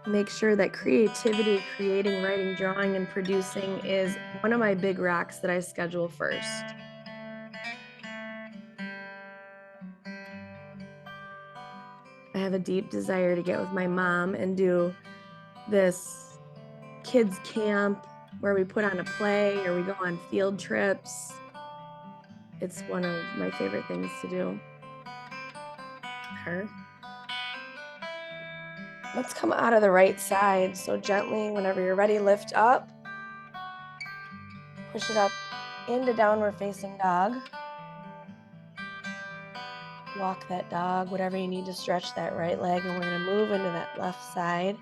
make sure that creativity, creating, writing, drawing, and producing is one of my big rocks that I schedule first. I have a deep desire to get with my mom and do this kids camp where we put on a play or we go on field trips. It's one of my favorite things to do. Her. Let's come out of the right side. So gently, whenever you're ready, lift up. Push it up into downward facing dog. Walk that dog, whatever you need to stretch that right leg, and we're going to move into that left side.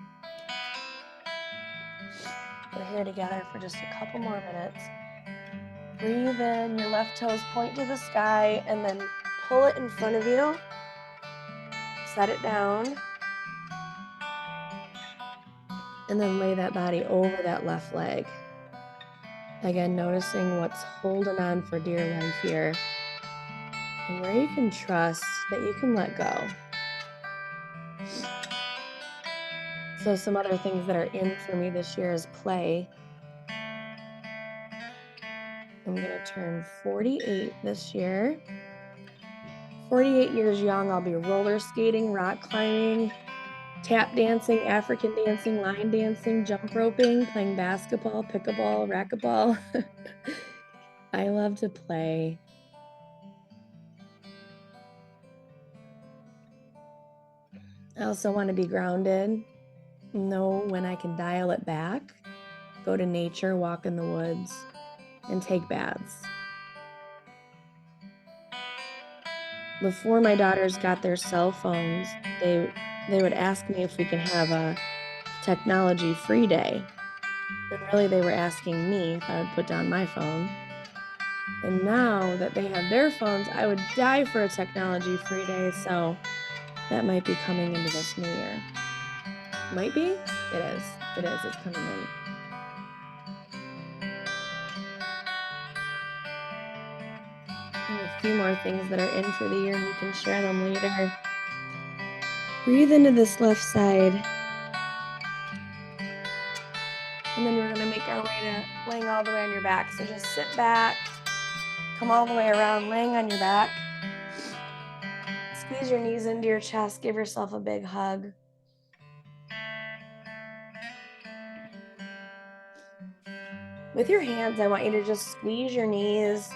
We're here together for just a couple more minutes. Breathe in, your left toes point to the sky, and then pull it in front of you. Set it down. And then lay that body over that left leg. Again, noticing what's holding on for dear life here. And where you can trust that you can let go. So some other things that are in for me this year is play. I'm going to turn 48 this year. 48 years young, I'll be roller skating, rock climbing, tap dancing, African dancing, line dancing, jump roping, playing basketball, pickleball, racquetball. I love to play. I also want to be grounded, know when I can dial it back, go to nature, walk in the woods, and take baths. Before my daughters got their cell phones, they would ask me if we can have a technology-free day. And really, they were asking me if I would put down my phone. And now that they have their phones, I would die for a technology-free day, so that might be coming into this new year. Might be? It is. It is. It's coming in. And a few more things that are in for the year, and we can share them later. Breathe into this left side. And then we're going to make our way to laying all the way on your back. So just sit back, come all the way around, laying on your back. Squeeze your knees into your chest. Give yourself a big hug. With your hands, I want you to just squeeze your knees,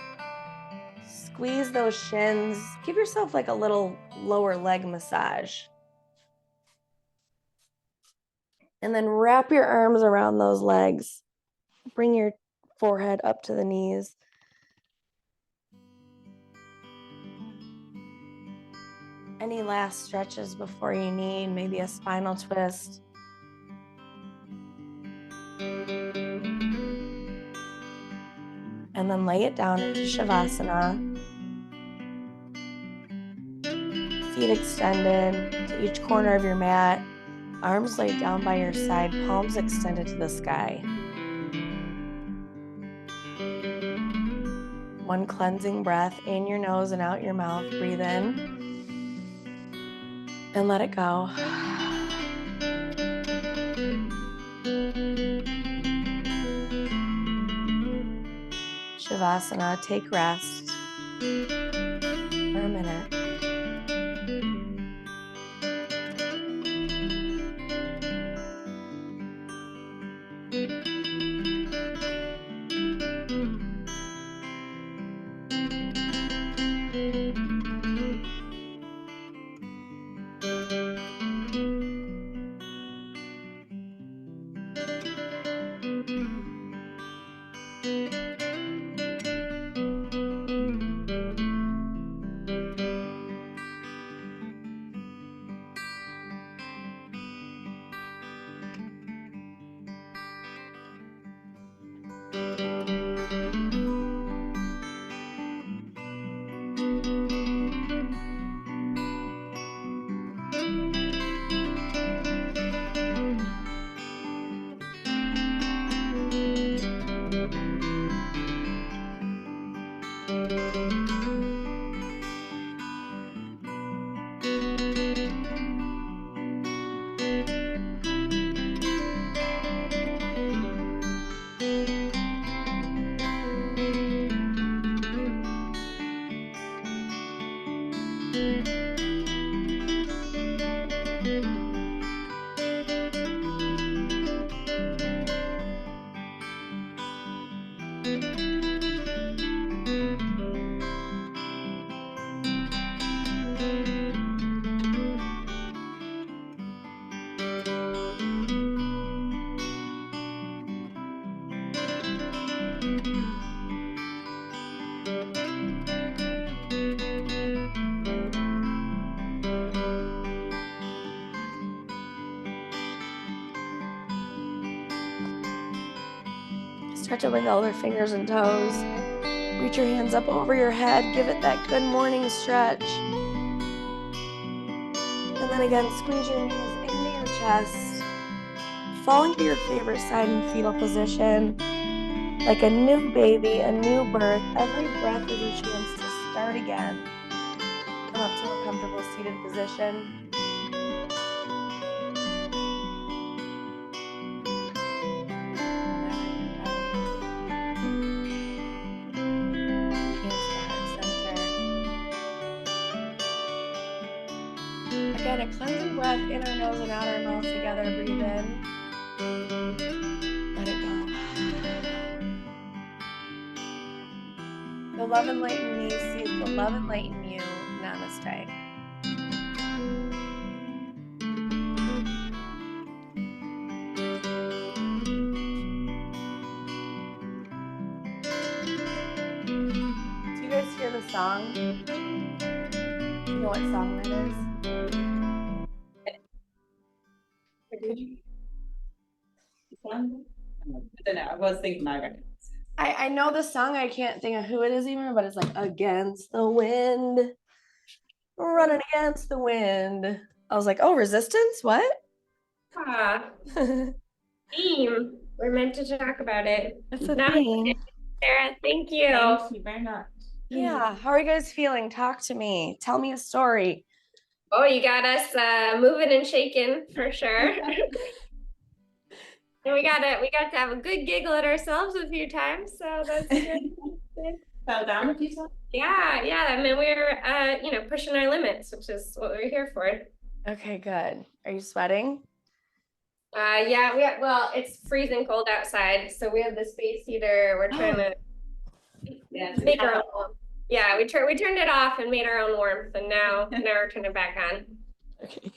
squeeze those shins. Give yourself like a little lower leg massage. And then wrap your arms around those legs. Bring your forehead up to the knees. Any last stretches before you need, maybe a spinal twist. And then lay it down into Shavasana. Feet extended to each corner of your mat. Arms laid down by your side, palms extended to the sky. One cleansing breath in your nose and out your mouth. Breathe in and let it go. Shavasana, take rest for a minute. Start to wiggle their fingers and toes. Reach your hands up over your head. Give it that good morning stretch. And then again, squeeze your knees into your chest. Fall into your favorite side in fetal position. Like a new baby, a new birth. Every breath is a chance to start again. Come up to a comfortable seated position. Again, a cleansing breath in our nose and out our mouth together. Breathe in. Let it go. The love and light in me sees the love and light in you. Namaste. song? You know what song that is? I don't know. I was thinking I reckon. I know the song. I can't think of who it is even, but it's like against the wind, running against the wind. I was like, oh, Resistance? What? Theme. We're meant to talk about it. It's a Not theme. Sarah, thank you. Thank you very much. Yeah. How are you guys feeling? Talk to me. Tell me a story. Oh, you got us moving and shaking for sure. And we got to have a good giggle at ourselves a few times, so that's good. Fell down a few times. Yeah. I mean, we're pushing our limits, which is what we're here for. Okay, good. Are you sweating? Yeah. Well, it's freezing cold outside, so we have the space heater. We're trying to make our own warmth. Yeah, we turned it off and made our own warmth, and now we're turning it back on. Okay, good.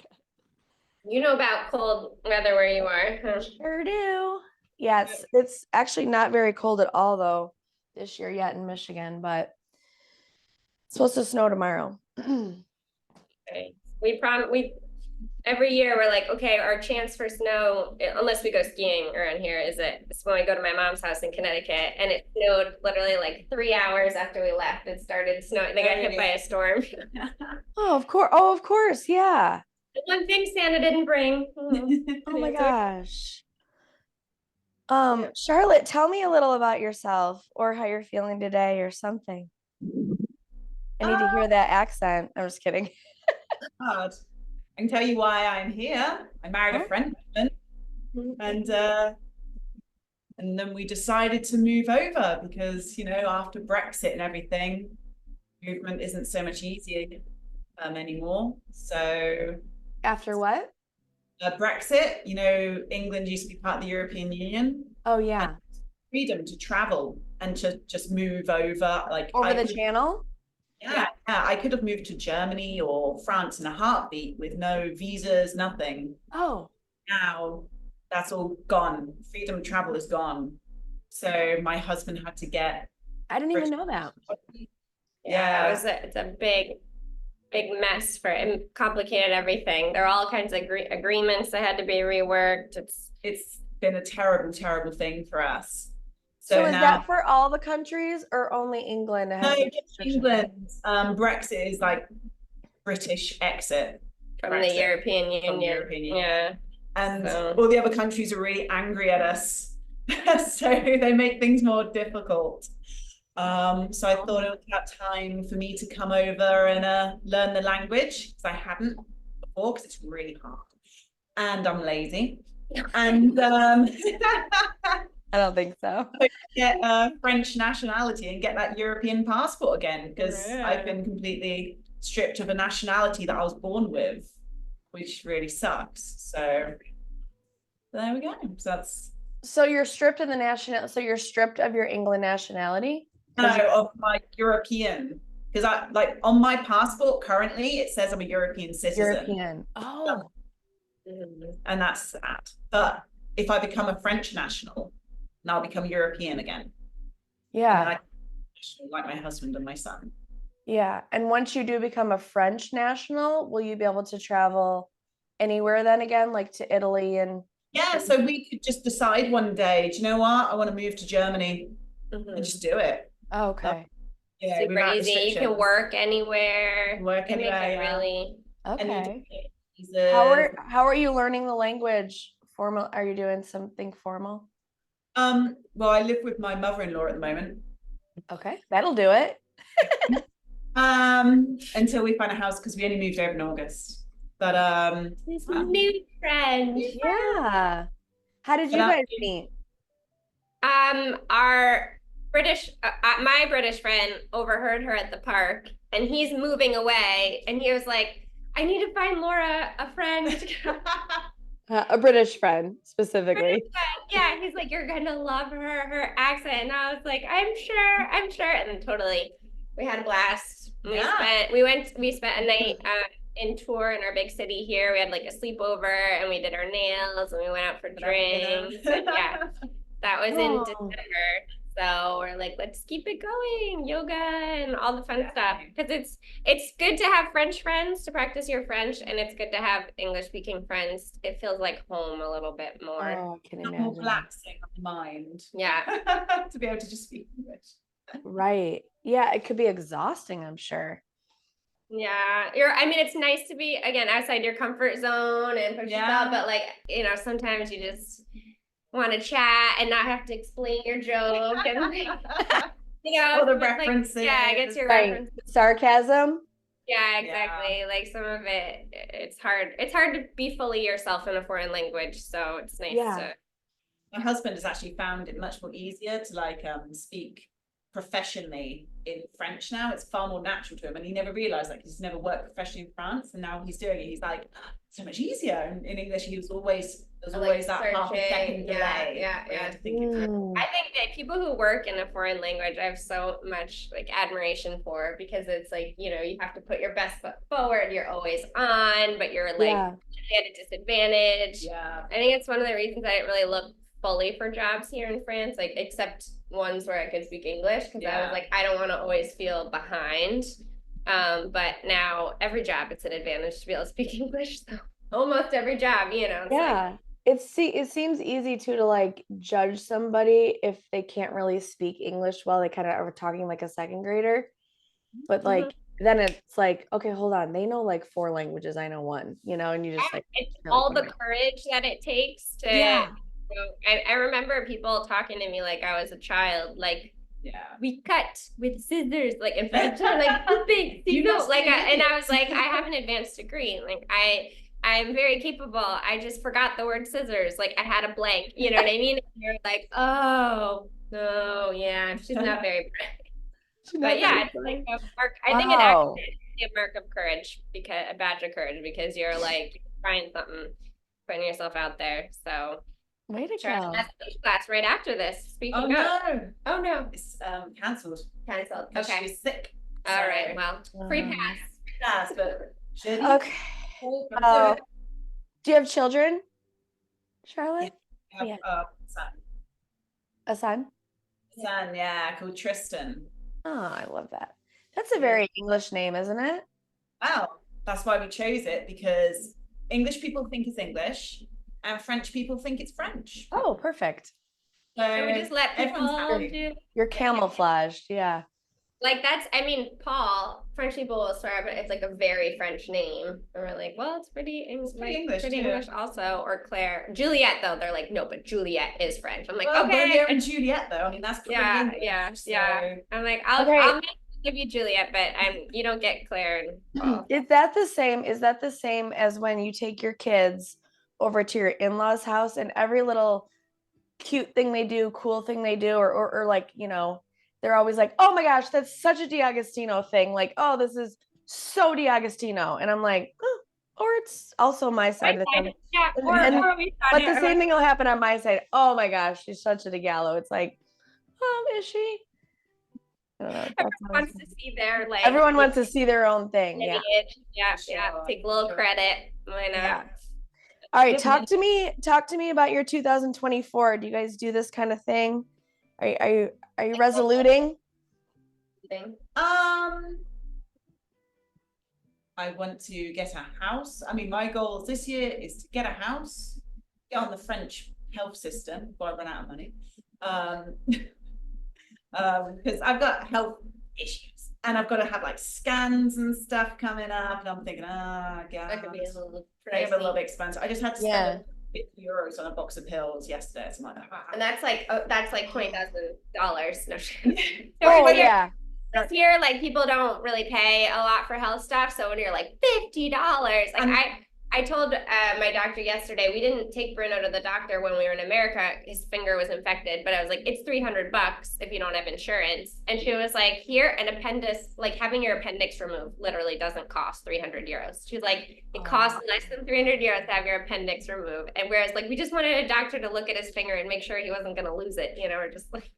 You know about cold weather where you are, huh? Sure do. Yeah, it's actually not very cold at all though this year yet in Michigan, but it's supposed to snow tomorrow. Okay. We every year we're like, okay, our chance for snow, unless we go skiing around here, it's when we go to my mom's house in Connecticut, and it snowed literally like 3 hours after we left. It started snowing. They got hit by a storm. Oh, of course. Oh, of course. Yeah. The one thing Santa didn't bring. Oh my gosh. Charlotte, tell me a little about yourself or how you're feeling today or something. I need to hear that accent. I'm just kidding. Hard. I can tell you why I'm here. I married a Frenchman, and then we decided to move over because after Brexit and everything, movement isn't so much easier anymore. So After what? Brexit, England used to be part of the European Union. Oh yeah. Freedom to travel and to just move over, like Over the channel? Yeah, I could have moved to Germany or France in a heartbeat with no visas, nothing. Oh. Now that's all gone. Freedom of travel is gone. So my husband had to get. I didn't even know that. Yeah, it's a big mess for it. Complicated everything. There are all kinds of agreements that had to be reworked. It's been a terrible, terrible thing for us. So is that for all the countries or only England? No, just England. Brexit is like British exit from the European Union. Yeah. And all the other countries are really angry at us. So they make things more difficult. So I thought it was about time for me to come over and learn the language, because I hadn't before, because it's really hard. And I'm lazy. And I don't think so. Get a French nationality and get that European passport again, because I've been completely stripped of a nationality that I was born with, which really sucks. So there we go. So you're stripped of so you're stripped of your England nationality? No, of my European, because on my passport currently it says I'm a European citizen. European. Oh. And that's sad. But if I become a French national, and I'll become European again. Yeah. Like my husband and my son. Yeah. And once you do become a French national, will you be able to travel anywhere then again, like to Italy and? Yeah, so we could just decide one day, do you know what? I want to move to Germany and just do it. Oh, okay. Yeah, super easy. You can work anywhere. Work anywhere, really. Okay. How are you learning the language? Formal? Are you doing something formal? Well, I live with my mother-in-law at the moment. Okay, that'll do it. Until we find a house, because we only moved over in August. But new friend. Yeah. How did you guys meet? Our my British friend overheard her at the park, and he's moving away, and he was like, I need to find Laura a friend. A British friend, specifically. Yeah, he's like, you're gonna love her accent. And I was like, I'm sure. And then totally, we had a blast. We spent a night in tour in our big city here. We had like a sleepover, and we did our nails, and we went out for drinks. And yeah, that was in December. So we're like, let's keep it going, yoga and all the fun stuff. Because it's good to have French friends to practice your French, and it's good to have English speaking friends. It feels like home a little bit more. Oh, I can More imagine. relaxing on the mind. Yeah. To be able to just speak English. Right. Yeah, it could be exhausting, I'm sure. Yeah, I mean, it's nice to be again outside your comfort zone and push yourself, but like, sometimes you just want to chat and not have to explain your joke and All the like, references. yeah, I get your Right. references. Sarcasm. Yeah, exactly. Like some of it, it's hard. It's hard to be fully yourself in a foreign language, so it's nice to. My husband has actually found it much more easier to like speak professionally in French now. It's far more natural to him, and he never realized that, 'cause he's never worked professionally in France, and now he's doing it. He's like, so much easier. And in English, there was always Like that half a second delay. Yeah. To think it through. I think that people who work in a foreign language, I have so much like admiration for, because it's like, you have to put your best foot forward. You're always on, but you're like at a disadvantage. Yeah. I think it's one of the reasons I didn't really look fully for jobs here in France, like except ones where I could speak English, because I was like, I don't want to always feel behind. But now every job, it's an advantage to be able to speak English. So almost every job, it's it seems easy too to like judge somebody if they can't really speak English while they kind of are talking like a second grader. But like then it's like, okay, hold on, they know like 4 languages, I know 1, and you just like it's all the courage that it takes to I remember people talking to me like I was a child, like we cut with scissors, like in French, like big, and I was like, I have an advanced degree, like I'm very capable. I just forgot the word scissors. Like I had a blank, you know what I mean? And you're like, oh no, yeah, she's not very bright. But yeah, it's like a mark. I think it actually is a mark of courage, because a badge of courage, because you're like trying something, putting yourself out there. So way to go. Class right after this. Speaking oh no, it's cancelled. Okay, she's sick. All right, well, free pass. But okay. Do you have children, Charlotte? Yeah. Son. A son? Son, called Tristan. Oh, I love that. That's a very English name, isn't it? Wow, that's why we chose it, because English people think it's English and French people think it's French. Oh, perfect. So we just let people do. You're camouflaged, yeah. Like Paul, French people will swear, but it's like a very French name. And we're like, well, it's pretty English also. Or Claire. Juliet, though, they're like, no, but Juliet is French. I'm like, okay. Romeo and Juliet, though. I mean, that's pretty English, yeah. I'm like, I'll give you Juliet, but you don't get Claire and Paul. Is that the same as when you take your kids over to your in-laws' house and every little cute thing they do, cool thing they do, or like, they're always like, oh my gosh, that's such a D'Agostino thing. Like, oh, this is so D'Agostino. And I'm like, oh, or it's also my side of the family. Yeah, but the same thing will happen on my side. Oh my gosh, she's such a DeGallo. It's like, oh, is she? I don't know. Everyone wants to see their everyone wants to see their own thing. Yeah. Take a little credit. Why not? Yeah. All right, talk to me about your 2024. Do you guys do this kind of thing? Are you resoluting? I want to get a house. I mean, my goals this year is to get a house, get on the French health system before I run out of money. Because I've got health issues and I've got to have like scans and stuff coming up, and I'm thinking, God, that could be a little bit expensive. I just had to spend €50 on a box of pills yesterday. So I'm like, and that's like $20,000. No shit. Yeah. This year, like people don't really pay a lot for health stuff. So when you're like $50, like I told my doctor yesterday, we didn't take Bruno to the doctor when we were in America. His finger was infected, but I was like, it's $300 if you don't have insurance. And she was like, here, an appendix, like having your appendix removed literally doesn't cost €300. She's like, it costs less than €300 to have your appendix removed. And whereas like, we just wanted a doctor to look at his finger and make sure he wasn't going to lose it, or just like.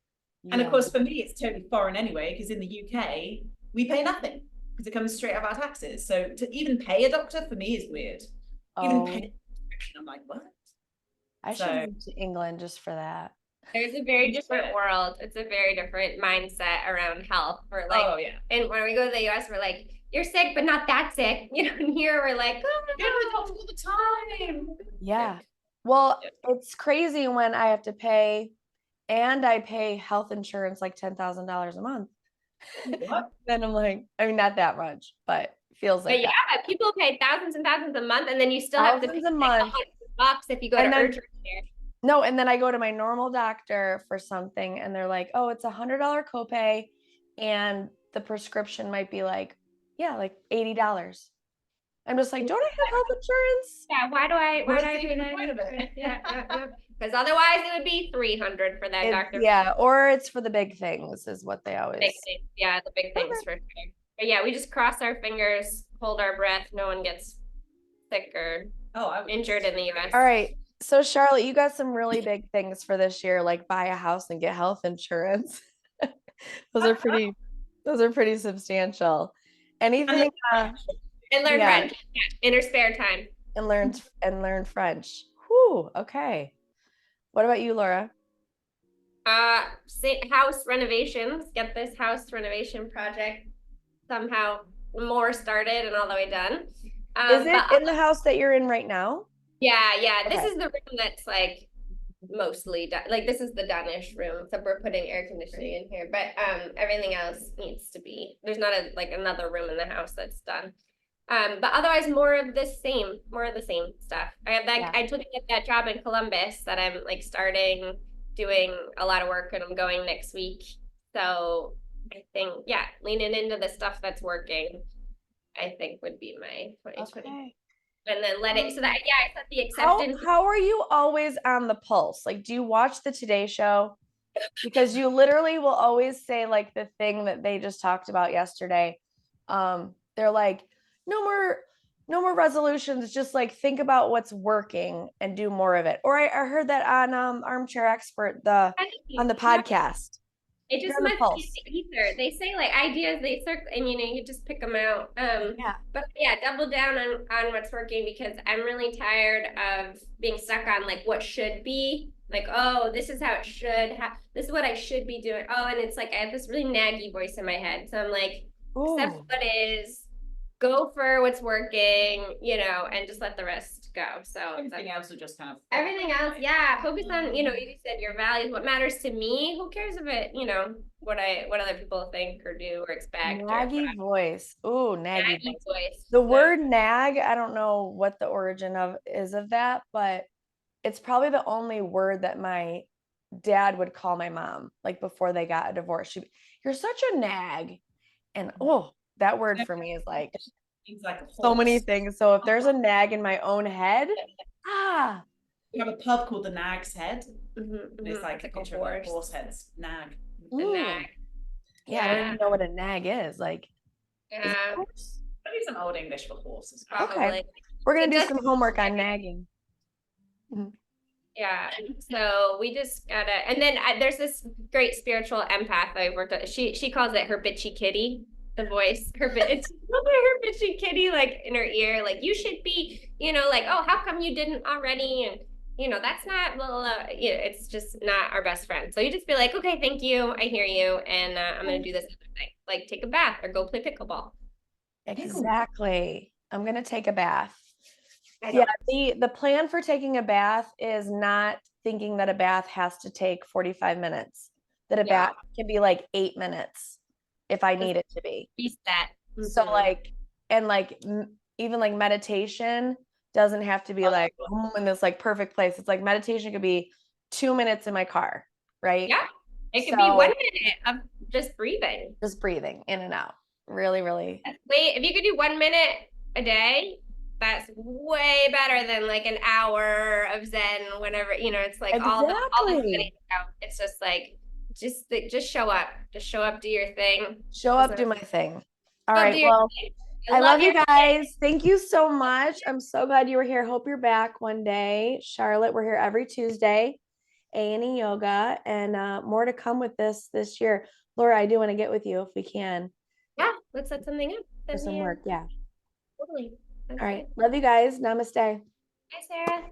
And of course, for me, it's totally foreign anyway, because in the UK, we pay nothing because it comes straight out of our taxes. So to even pay a doctor for me is weird. Even pay a prescription, I'm like, what? I should move to England just for that. There's a very different world. It's a very different mindset around health. We're like, Oh yeah. and when we go to the US, we're like, you're sick, but not that sick. You know, and here we're like, oh, Go to the doctor all the time. Yeah. Well, Yeah. it's crazy when I have to pay, and I pay health insurance like $10,000 a month. What? Then I'm like, I mean, not that much, but feels But like yeah, that. people pay thousands and thousands a month, and then you still have to pay Thousands a like month. $100 if you go to And then urgent care. no, and then I go to my normal doctor for something, and they're like, "Oh, it's $100 copay, and the prescription might be like, yeah, like $80." I'm just like, don't I have health insurance? Yeah, why do I do the that? point of it? Yeah. Because otherwise it would be 300 for that doctor. Yeah, or it's for the big things, is what they Big always. things. Yeah, the big things for sure. But yeah, we just cross our fingers, hold our breath. No one gets sick or injured in the US. All right. So Charlotte, you got some really big things for this year, like buy a house and get health insurance. Those are pretty substantial. Anything And learn yeah. French in her spare time. and learn French. Whew, okay. What about you, Laura? House renovations. Get this house renovation project somehow more started and all the way done. Is it in the house that you're in right now? Yeah. This Okay. is the room that's like mostly done. Like this is the done-ish room, except we're putting air conditioning in here. But everything else needs to be. There's not another room in the house that's done. But otherwise more of the same stuff. I have that. Yeah. I took that job in Columbus that I'm like starting doing a lot of work, and I'm going next week. So I think leaning into the stuff that's working, I think would be my 2020. Okay. And then let it so that I set the acceptance. How are you always on the pulse? Like, do you watch the Today Show? Because you literally will always say like the thing that they just talked about yesterday. They're like, no more resolutions, just like think about what's working and do more of it. Or I heard that on Armchair Expert on the podcast. It just must be the ether. They say like ideas, they circle, and you just pick them out. But double down on what's working, because I'm really tired of being stuck on like what should be. Like, oh, this is how it should this is what I should be doing. Oh, and it's like I have this really naggy voice in my head. So I'm like, accept what is, go for what's working, and just let the rest go. So everything else will just kind of focus on, you said your values, what matters to me. Who cares if it, what other people think or do or expect. Naggy voice. Ooh, naggy voice. The word nag, I don't know what the origin is of that, but it's probably the only word that my dad would call my mom, like before they got a divorce. You're such a nag. And that word for me is like so many things. So if there's a nag in my own head, we have a pub called the Nag's Head. Mm-hmm. It's like a picture of horse heads. Nag. The nag. Yeah, I don't even know what a nag is. Like, yeah. Maybe some old English for horses. Probably. Okay. We're gonna do some homework on nagging. Yeah, so we just gotta, and then there's this great spiritual empath I worked with. She calls it her bitchy kitty. The voice, it's her bitchy kitty, like in her ear, like you should be, like, oh, how come you didn't already? And that's not, it's just not our best friend. So you just be like, okay, thank you, I hear you, and I'm gonna do this other thing, like take a bath or go play pickleball. Exactly. I'm gonna take a bath. Yeah, the plan for taking a bath is not thinking that a bath has to take 45 minutes. That a bath can be like 8 minutes if I need it to be. That. So like, and like even like meditation doesn't have to be like in this like perfect place. It's like meditation could be 2 minutes in my car, right? Yeah, it could be 1 minute of just breathing in and out. Really, really. Wait, if you could do 1 minute a day, that's way better than like an hour of Zen, whenever, it's like all the it's just like, just show up, do your thing. Show up, do my thing. All right. Well, I love you guys. Thank you so much. I'm so glad you were here. Hope you're back one day. Charlotte, we're here every Tuesday, A&EYoga, and more to come with this year. Laura, I do want to get with you if we can. Yeah, let's set something up. For some work. Yeah. Totally. All right. Love you guys. Namaste. Hi, Sarah.